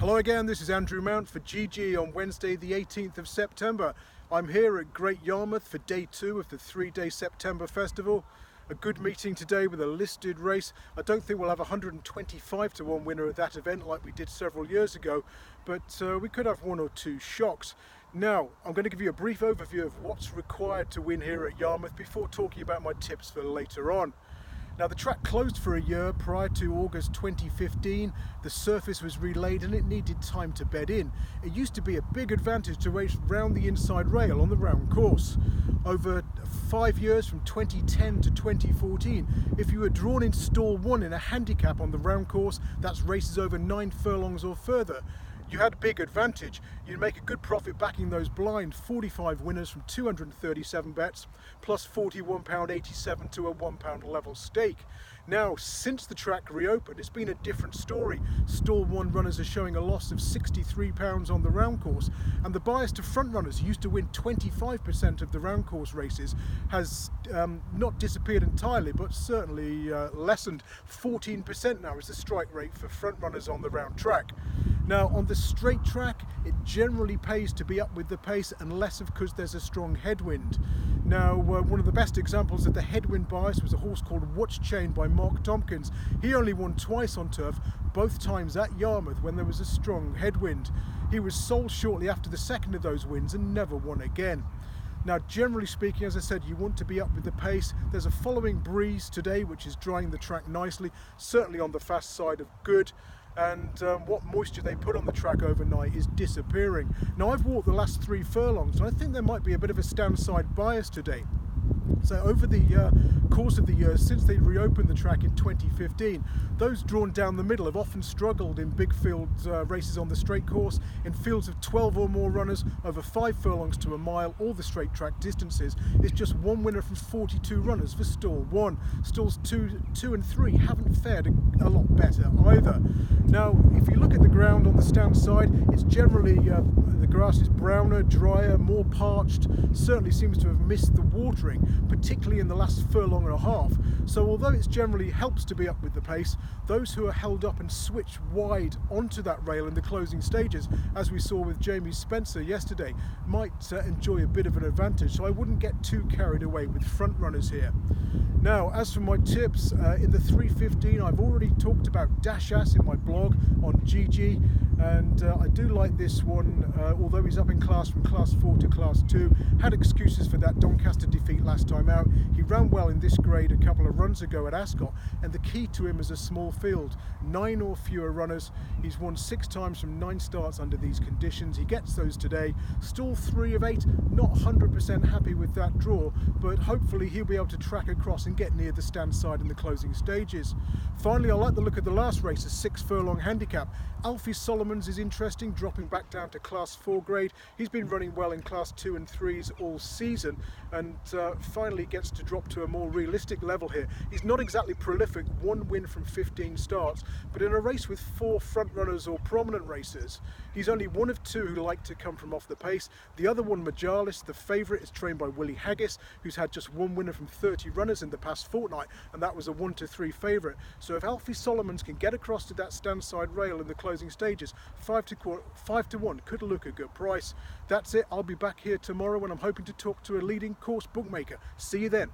Hello again, this is Andrew Mount for GG on Wednesday the 18th of September. I'm here at Great Yarmouth for day 2 of the 3-day September festival. A good meeting today with a listed race. I don't think we'll have 125 to 1 winner at that event like we did several years ago, but we could have 1 or 2 shocks. Now, I'm going to give you a brief overview of what's required to win here at Yarmouth before talking about my tips for later on. Now, the track closed for a year prior to August 2015. The surface was relaid and it needed time to bed in. It used to be a big advantage to race round the inside rail on the round course. Over 5 years, from 2010 to 2014, if you were drawn in stall 1 in a handicap on the round course, that's races over 9 furlongs or further, you had a big advantage. You'd make a good profit backing those blind 45 winners from 237 bets, plus £41.87 to a £1 level stake. Now, since the track reopened, it's been a different story. Stall 1 runners are showing a loss of £63 on the round course, and the bias to front runners, who used to win 25% of the round course races, has not disappeared entirely, but certainly lessened. 14% now is the strike rate for front runners on the round track. Now, on the straight track, it generally pays to be up with the pace, unless of course there's a strong headwind. Now, one of the best examples of the headwind bias was a horse called Watch Chain by Mark Tompkins. He only won twice on turf, both times at Yarmouth when there was a strong headwind. He was sold shortly after the second of those wins and never won again. Now, generally speaking, as I said, you want to be up with the pace. There's a following breeze today which is drying the track nicely, certainly on the fast side of good. And what moisture they put on the track overnight is disappearing. Now, I've walked the last 3 furlongs and I think there might be a bit of a stand side bias today. So over the course of the years since they reopened the track in 2015, those drawn down the middle have often struggled in big field races on the straight course, in fields of 12 or more runners over 5 furlongs to a mile, all the straight track distances. It's just 1 winner from 42 runners for stall 1. Stalls 2 and 3 haven't fared a lot better either. Now, if you look at the ground on the stand side, it's generally the grass is browner, drier, more parched, certainly seems to have missed the watering, particularly in the last furlong and a half. So although it generally helps to be up with the pace, those who are held up and switch wide onto that rail in the closing stages, as we saw with Jamie Spencer yesterday, might enjoy a bit of an advantage. So I wouldn't get too carried away with front runners here. Now, as for my tips, in the 315, I've already talked about Dash Ass in my blog on GG, and I do like this one, although he's up in class from class 4 to class 2. Had excuses for that Doncaster defeat last time out. He ran well in this grade a couple of runs ago at Ascot, and the key to him is a small field, 9 or fewer runners. He's won 6 times from 9 starts under these conditions. He gets those today. Stall 3 of 8, not 100% happy with that draw, but hopefully he'll be able to track across and get near the stand side in the closing stages. Finally, I like the look of the last race, a 6 furlong handicap. Alfie Solomons is interesting, dropping back down to class 4 grade. He's been running well in class 2 and 3s all season, and finally gets to drop to a more realistic level here. He's not exactly prolific, 1 win from 15 starts, but in a race with 4 front runners or prominent racers, he's only one of 2 who like to come from off the pace. The other one, Majalis, the favourite, is trained by Willie Haggis, who's had just 1 winner from 30 runners in the past fortnight, and that was a 1-3 favourite. So if Alfie Solomons can get across to that stand side rail in the closing stages, 5 to 1 could look a good price. That's it. I'll be back here tomorrow, and I'm hoping to talk to a leading course bookmaker. See you then.